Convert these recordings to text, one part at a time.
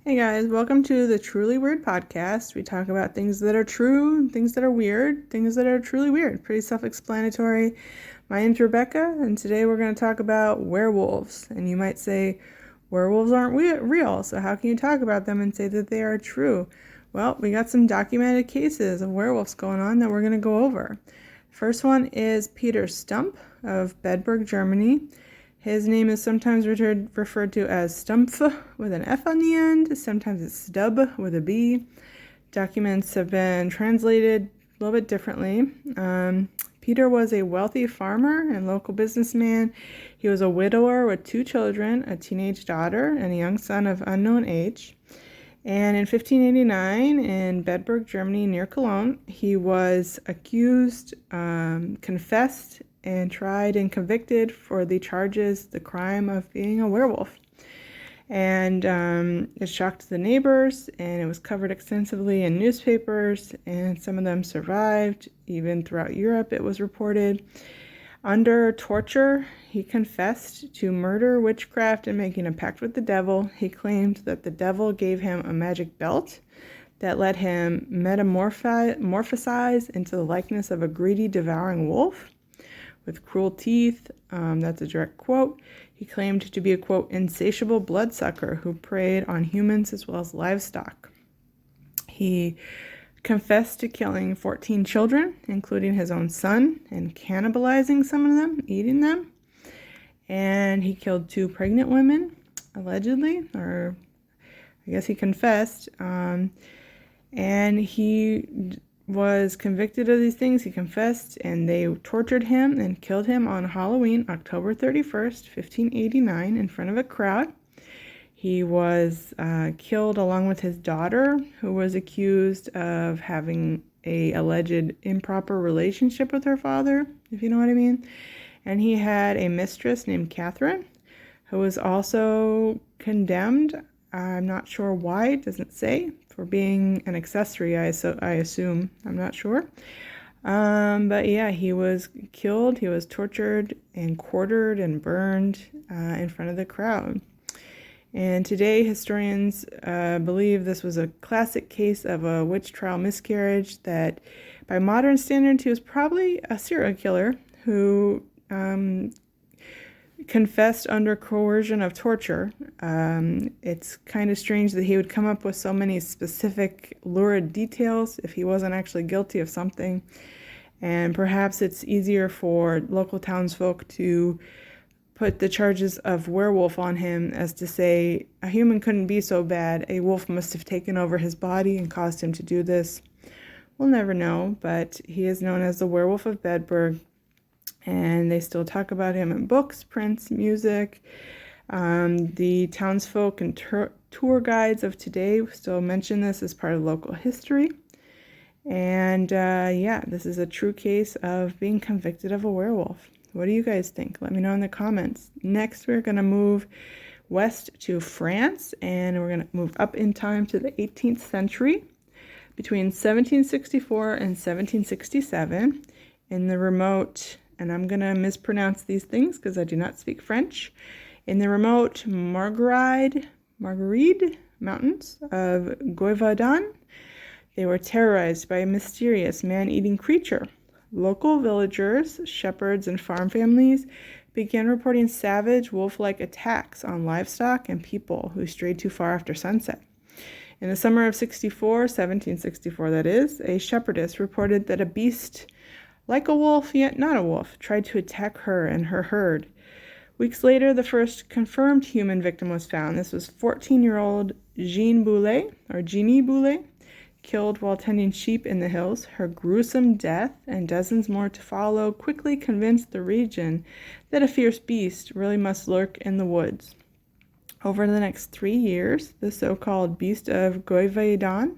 Hey guys, welcome to the Truly Weird podcast. We talk about things that are true, things that are weird, things that are truly weird. Pretty self-explanatory. My name's Rebecca, and today we're going to talk about werewolves. And you might say, werewolves aren't real, so how can you talk about them and say that they are true? Well, we got some documented cases of werewolves going on that we're going to go over. First one is Peter Stumpf of Bedburg, Germany. His name is sometimes referred to as Stumpf with an F on the end. Sometimes it's Stub with a B. Documents have been translated a little bit differently. Peter was a wealthy farmer and local businessman. He was a widower with 2 children, a teenage daughter and a young son of unknown age. And in 1589, in Bedburg, Germany, near Cologne, he was accused, confessed, and tried and convicted for the crime of being a werewolf. And it shocked the neighbors, and it was covered extensively in newspapers, and some of them survived. Even throughout Europe, it was reported. Under torture, he confessed to murder, witchcraft, and making a pact with the devil. He claimed that the devil gave him a magic belt that let him metamorphosize into the likeness of a greedy, devouring wolf with cruel teeth. That's a direct quote. He claimed to be a, quote, insatiable bloodsucker who preyed on humans as well as livestock. He confessed to killing 14 children, including his own son, and cannibalizing some of them, eating them. And he killed 2 pregnant women, allegedly, or I guess he confessed. And he was convicted of these things. He confessed, and they tortured him and killed him on Halloween, October 31st, 1589, in front of a crowd. He was killed along with his daughter, who was accused of having a alleged improper relationship with her father, if you know what I mean. And he had a mistress named Catherine, who was also condemned. I'm not sure why, it doesn't say, for being an accessory, I assume. I'm not sure. But yeah, he was killed, he was tortured and quartered and burned in front of the crowd. And today, historians believe this was a classic case of a witch trial miscarriage, that by modern standards, he was probably a serial killer who confessed under coercion of torture. It's kind of strange that he would come up with so many specific lurid details if he wasn't actually guilty of something. And perhaps it's easier for local townsfolk to put the charges of werewolf on him as to say, a human couldn't be so bad. A wolf must have taken over his body and caused him to do this. We'll never know, but he is known as the Werewolf of Bedburg. And they still talk about him in books, prints, music. The townsfolk and tour guides of today still mention this as part of local history. And yeah, this is a true case of being convicted of a werewolf. What do you guys think? Let me know in the comments. Next, we're going to move west to France, and we're going to move up in time to the 18th century. Between 1764 and 1767, in the remote, and I'm going to mispronounce these things because I do not speak French, in the remote Marguerite Mountains of Gévaudan, they were terrorized by a mysterious man-eating creature. Local villagers, shepherds, and farm families began reporting savage, wolf-like attacks on livestock and people who strayed too far after sunset. In the summer of 1764 that is, a shepherdess reported that a beast like a wolf, yet not a wolf, tried to attack her and her herd. Weeks later, the first confirmed human victim was found. This was 14-year-old Jeanne Boulet, killed while tending sheep in the hills. Her gruesome death and dozens more to follow quickly convinced the region that a fierce beast really must lurk in the woods. Over the next 3 years, the so-called Beast of Gévaudan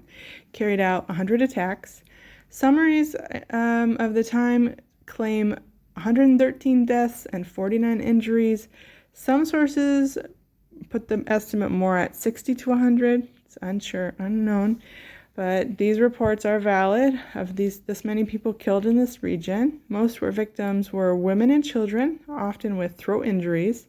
carried out 100 attacks. Summaries of the time claim 113 deaths and 49 injuries. Some sources put the estimate more at 60 to 100. It's unknown. But these reports are valid of this many people killed in this region. Most victims were women and children, often with throat injuries.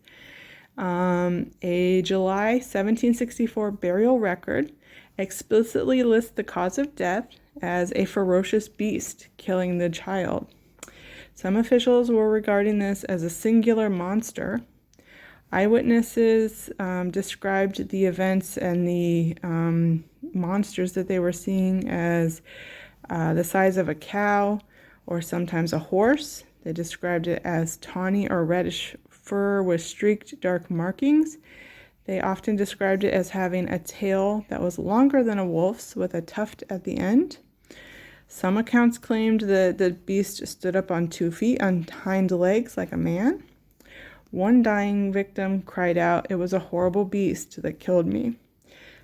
A July 1764 burial record explicitly lists the cause of death as a ferocious beast killing the child. Some officials were regarding this as a singular monster. Eyewitnesses described the events and the monsters that they were seeing as the size of a cow or sometimes a horse. They described it as tawny or reddish fur with streaked dark markings. They often described it as having a tail that was longer than a wolf's with a tuft at the end. Some accounts claimed that the beast stood up on 2 feet on hind legs like a man. One dying victim cried out, "It was a horrible beast that killed me."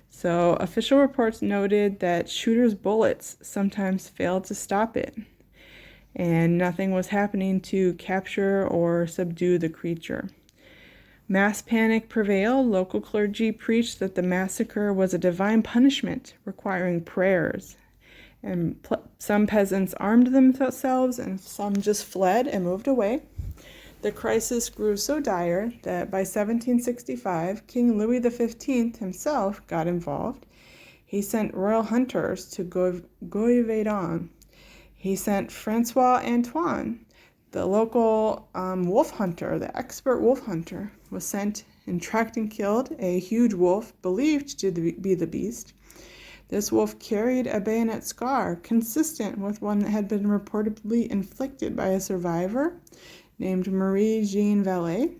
So official reports noted that shooters' bullets sometimes failed to stop it, and nothing was happening to capture or subdue the creature. Mass panic prevailed. Local clergy preached that the massacre was a divine punishment requiring prayers. And some peasants armed themselves and some just fled and moved away. The crisis grew so dire that by 1765, King Louis XV himself got involved. He sent royal hunters to Gévaudan. He sent Francois Antoine, the local wolf hunter, the expert wolf hunter, was sent and tracked and killed a huge wolf believed to be the beast. This wolf carried a bayonet scar consistent with one that had been reportedly inflicted by a survivor named Marie-Jeanne Vallée.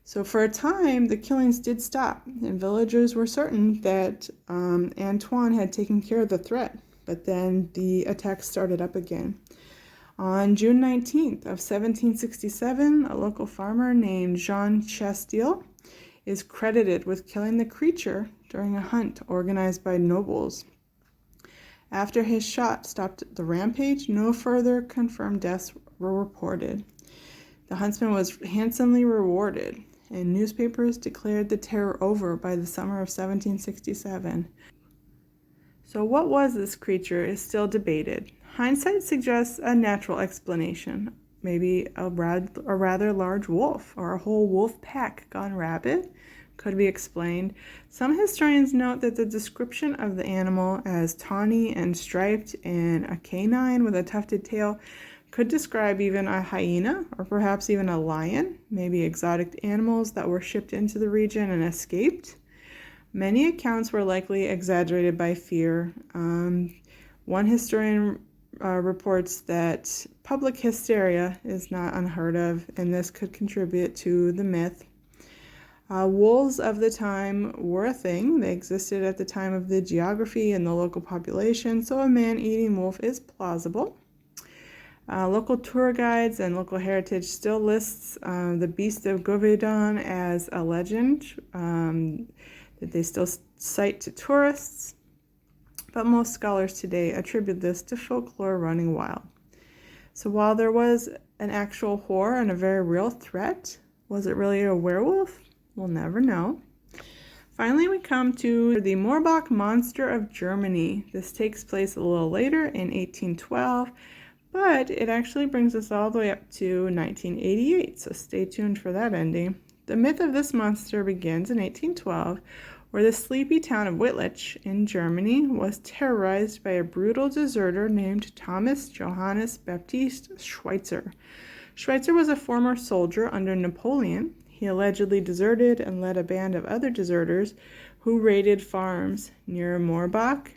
So for a time, the killings did stop, and villagers were certain that Antoine had taken care of the threat, but then the attacks started up again. On June 19th of 1767, a local farmer named Jean Chastel is credited with killing the creature during a hunt organized by nobles. After his shot stopped the rampage, no further confirmed deaths were reported. The huntsman was handsomely rewarded, and newspapers declared the terror over by the summer of 1767. So what was this creature is still debated. Hindsight suggests a natural explanation, maybe a rather large wolf or a whole wolf pack gone rabid could be explained. Some historians note that the description of the animal as tawny and striped and a canine with a tufted tail could describe even a hyena or perhaps even a lion, maybe exotic animals that were shipped into the region and escaped. Many accounts were likely exaggerated by fear. One historian reports that public hysteria is not unheard of, and this could contribute to the myth. Wolves of the time were a thing. They existed at the time of the geography and the local population, so a man-eating wolf is plausible. Local tour guides and local heritage still lists the Beast of Gévaudan as a legend that they still cite to tourists, but most scholars today attribute this to folklore running wild. So while there was an actual horror and a very real threat, was it really a werewolf? We'll never know. Finally, we come to the Morbach Monster of Germany. This takes place a little later in 1812, but it actually brings us all the way up to 1988, so stay tuned for that ending. The myth of this monster begins in 1812, where the sleepy town of Wittlich in Germany was terrorized by a brutal deserter named Thomas Johannes Baptist Schweitzer. Schweitzer was a former soldier under Napoleon. He allegedly deserted and led a band of other deserters who raided farms near Morbach.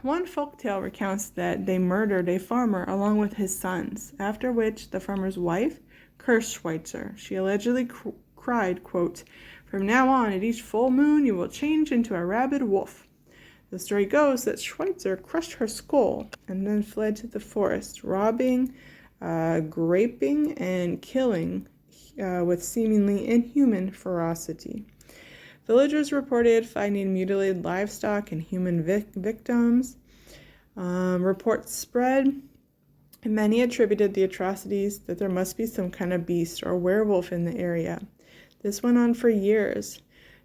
One folktale recounts that they murdered a farmer along with his sons, after which the farmer's wife cursed Schweitzer. She allegedly cried, quote, "From now on, at each full moon, you will change into a rabid wolf." The story goes that Schweitzer crushed her skull and then fled to the forest, robbing, raping, and killing with seemingly inhuman ferocity. Villagers reported finding mutilated livestock and human victims. Reports spread, and many attributed the atrocities that there must be some kind of beast or werewolf in the area. This went on for years,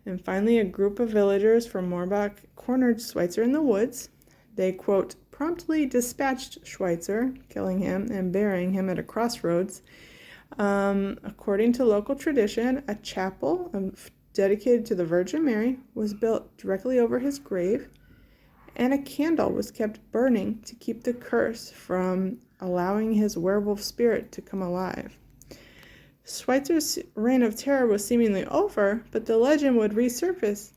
and finally a group of villagers from Morbach cornered Schweitzer in the woods. They, quote, promptly dispatched Schweitzer, killing him and burying him at a crossroads. According to local tradition, a chapel dedicated to the Virgin Mary was built directly over his grave, and a candle was kept burning to keep the curse from allowing his werewolf spirit to come alive. Schweitzer's reign of terror was seemingly over, but the legend would resurface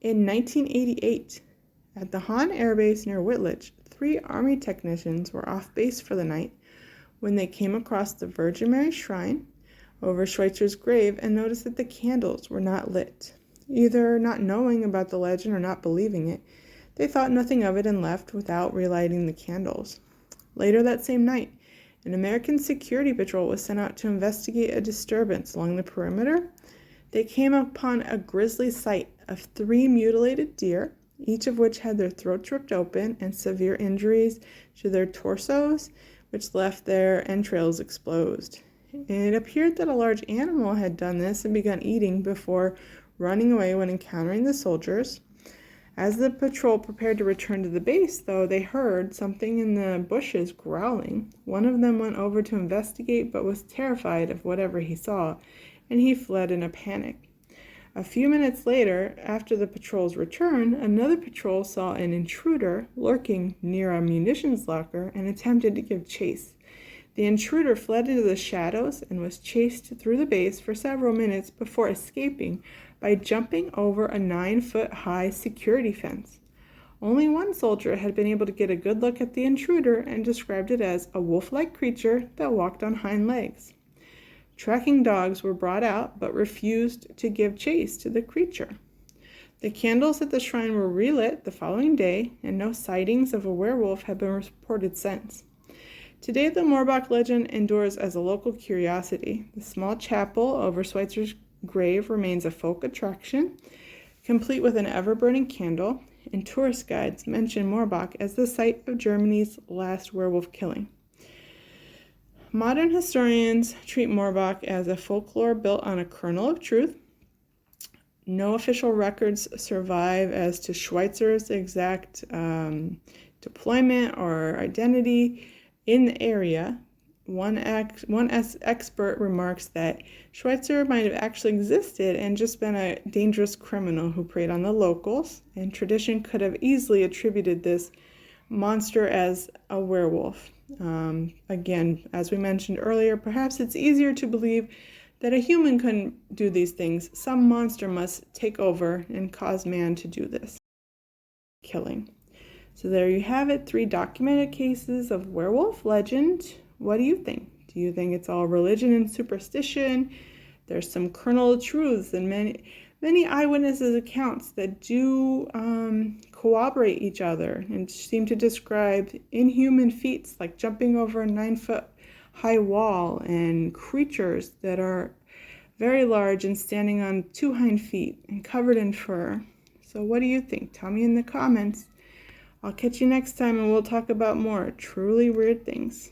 in 1988. At the Hahn Air Base near Wittlich, 3 Army technicians were off base for the night when they came across the Virgin Mary shrine over Schweitzer's grave and noticed that the candles were not lit. Either not knowing about the legend or not believing it, they thought nothing of it and left without relighting the candles. Later that same night, an American security patrol was sent out to investigate a disturbance along the perimeter. They came upon a grisly sight of 3 mutilated deer, each of which had their throats ripped open and severe injuries to their torsos, which left their entrails exposed. It appeared that a large animal had done this and begun eating before running away when encountering the soldiers. As the patrol prepared to return to the base, though, they heard something in the bushes growling. One of them went over to investigate, but was terrified of whatever he saw, and he fled in a panic. A few minutes later, after the patrol's return, another patrol saw an intruder lurking near a munitions locker and attempted to give chase. The intruder fled into the shadows and was chased through the base for several minutes before escaping by jumping over a 9-foot-high security fence. Only one soldier had been able to get a good look at the intruder and described it as a wolf-like creature that walked on hind legs. Tracking dogs were brought out but refused to give chase to the creature. The candles at the shrine were relit the following day, and no sightings of a werewolf have been reported since. Today, the Morbach legend endures as a local curiosity. The small chapel over Schweitzer's grave remains a folk attraction, complete with an ever-burning candle, and tourist guides mention Morbach as the site of Germany's last werewolf killing. Modern historians treat Morbach as a folklore built on a kernel of truth. No official records survive as to Schweitzer's exact deployment or identity in the area. One expert remarks that Schweitzer might have actually existed and just been a dangerous criminal who preyed on the locals, and tradition could have easily attributed this monster as a werewolf. Again, as we mentioned earlier, perhaps it's easier to believe that a human couldn't do these things. Some monster must take over and cause man to do this killing. So there you have it, 3 documented cases of werewolf legend. What do you think? Do you think it's all religion and superstition? There's some kernel of truths and many eyewitnesses accounts that do corroborate each other and seem to describe inhuman feats like jumping over a 9-foot-high wall and creatures that are very large and standing on 2 hind feet and covered in fur. So what do you think? Tell me in the comments. I'll catch you next time and we'll talk about more truly weird things.